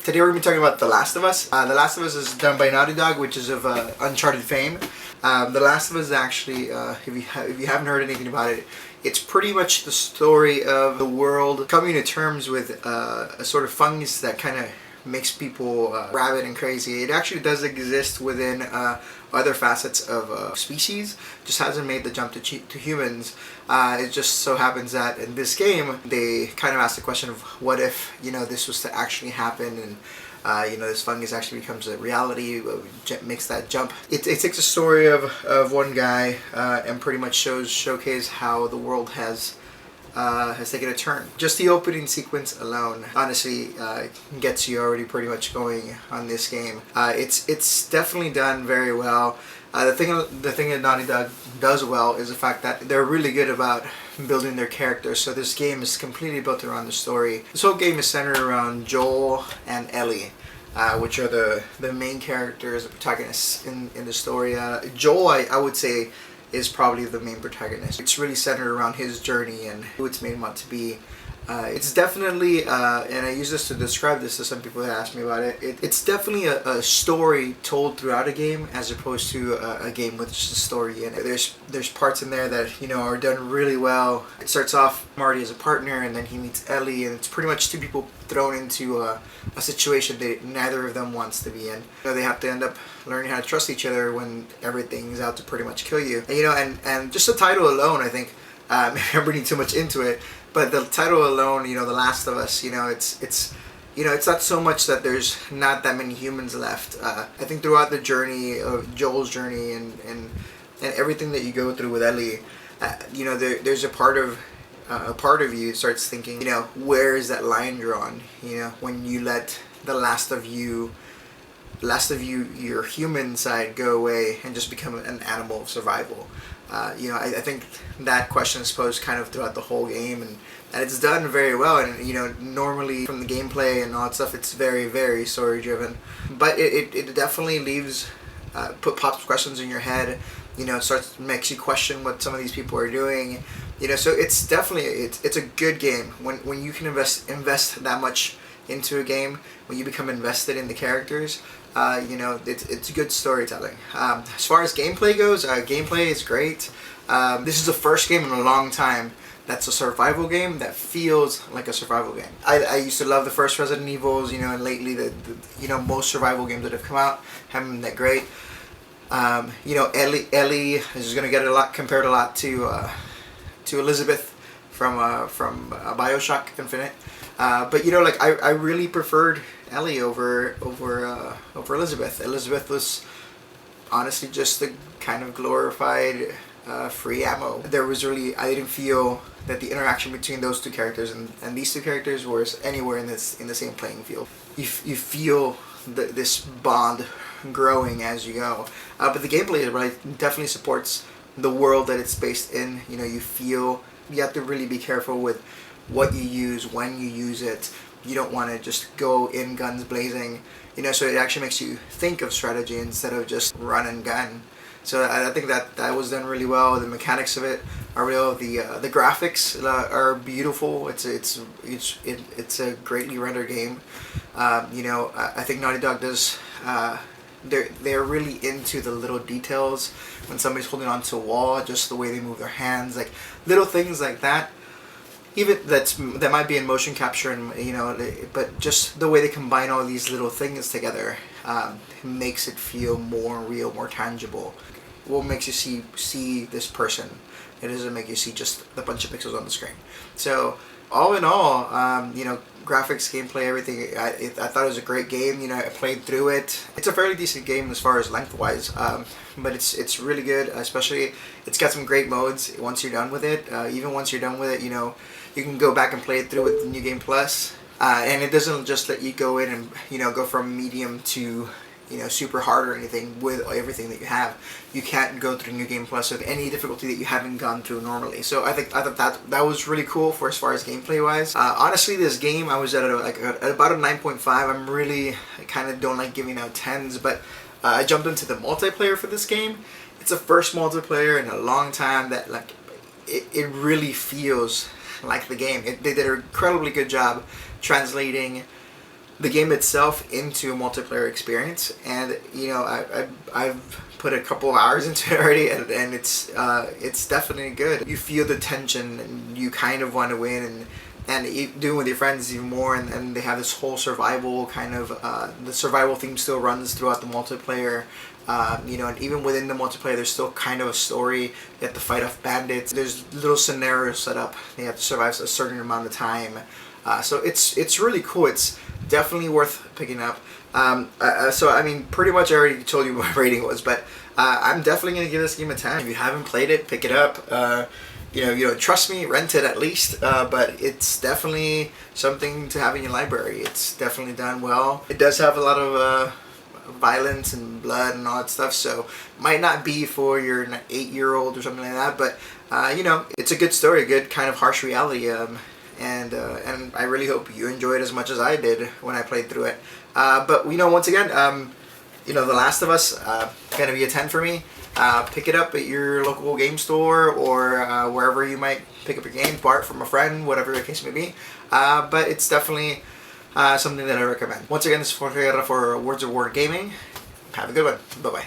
Today we're going to be talking about The Last of Us. The Last of Us is done by Naughty Dog, which is of Uncharted fame. The Last of Us is actually, if you haven't heard anything about it, it's pretty much the story of the world coming to terms with a sort of fungus that kind of makes people rabid and crazy. It actually does exist within other facets of species, just hasn't made the jump to humans. It just so happens that in this game they kind of ask the question of what if, you know, this was to actually happen and you know, this fungus actually becomes a reality, makes that jump. It takes a story of one guy and pretty much showcase how the world has taken a turn. Just the opening sequence alone, honestly, gets you already pretty much going on this game. It's definitely done very well. The thing that Naughty Dog does well is the fact that they're really good about building their characters. So this game is completely built around the story. This whole game is centered around Joel and Ellie, which are the main characters, the protagonists in the story. Joel, I would say, is probably the main protagonist. It's really centered around his journey and who it's made him out to be. It's definitely, and I use this to describe this to some people that ask me about it, it's definitely a story told throughout a game as opposed to a game with just a story in it. There's parts in there that, you know, are done really well. It starts off Marty as a partner, and then he meets Ellie, and it's pretty much two people thrown into a situation that neither of them wants to be in. You know, they have to end up learning how to trust each other when everything's out to pretty much kill you. And, you know, and just the title alone, I think, maybe I'm reading too much into it, but the title alone, you know, The Last of Us, you know, it's you know, it's not so much that there's not that many humans left. I think throughout the journey of Joel's journey and everything that you go through with Ellie, you know, there's a part of you starts thinking, you know, where is that line drawn? You know, when you let the last of you, your human side, go away and just become an animal of survival. You know, I think that question is posed kind of throughout the whole game, and it's done very well. And, you know, normally from the gameplay and all that stuff, it's very, very story driven, but it definitely leaves pops questions in your head. You know, it makes you question what some of these people are doing. You know, so it's definitely it's a good game when you can invest that much into a game, when you become invested in the characters. You know, it's good storytelling. As far as gameplay goes, gameplay is great. This is the first game in a long time that's a survival game that feels like a survival game. I used to love the first Resident Evils, you know, and lately you know, most survival games that have come out haven't been that great. You know, Ellie is going to get compared a lot to Elizabeth from BioShock Infinite. But, you know, like I really preferred Ellie over Elizabeth. Elizabeth was honestly just the kind of glorified free ammo. There was really, I didn't feel that the interaction between those two characters and these two characters was anywhere in the same playing field. You feel this bond growing as you go. But the gameplay, right, definitely supports the world that it's based in. You know, you have to really be careful with what you use, when you use it. You don't want to just go in guns blazing, you know, so it actually makes you think of strategy instead of just run and gun. So I think that was done really well. The mechanics of it are real. The graphics are beautiful. It's a greatly rendered game. You know, I think Naughty Dog does. They're really into the little details when somebody's holding onto a wall, just the way they move their hands, like little things like that. Even that might be in motion capture, and, you know, but just the way they combine all these little things together makes it feel more real, more tangible. What makes you see this person? It doesn't make you see just a bunch of pixels on the screen. So all in all, you know, graphics, gameplay, everything, I thought it was a great game. You know, I played through it. It's a fairly decent game as far as lengthwise, but it's really good. Especially, it's got some great modes once you're done with it. Even once you're done with it, you know, you can go back and play it through with the New Game Plus, and it doesn't just let you go in and, you know, go from medium to, you know, super hard or anything with everything that you have. You can't go through New Game Plus with any difficulty that you haven't gone through normally. So I thought that was really cool for as far as gameplay wise. Honestly, this game I was at about a 9.5. I kind of don't like giving out 10s, but I jumped into the multiplayer for this game. It's the first multiplayer in a long time that, like, it really feels like the game. They did an incredibly good job translating the game itself into a multiplayer experience. And you know, I've put a couple of hours into it already, and it's definitely good. You feel the tension, and you kind of want to win, and doing with your friends even more, and they have this whole survival kind of the survival theme still runs throughout the multiplayer. You know, and even within the multiplayer, there's still kind of a story. You have to fight off bandits. There's little scenarios set up. You have to survive a certain amount of time. So it's really cool. It's definitely worth picking up. So I mean, pretty much I already told you what my rating was, but I'm definitely gonna give this game a 10. If you haven't played it, pick it up. You know, trust me, rent it at least. But it's definitely something to have in your library. It's definitely done well. It does have a lot of violence and blood and all that stuff, so might not be for your 8-year-old or something like that, but you know, it's a good story, a good kind of harsh reality, and I really hope you enjoy it as much as I did when I played through it. But you know, once again, you know, The Last of Us gonna be a 10 for me. Pick it up at your local game store or wherever you might pick up your game, borrow it from a friend, whatever the case may be. But it's definitely something that I recommend. Once again, this is Jorge for Words of War Gaming. Have a good one. Bye-bye.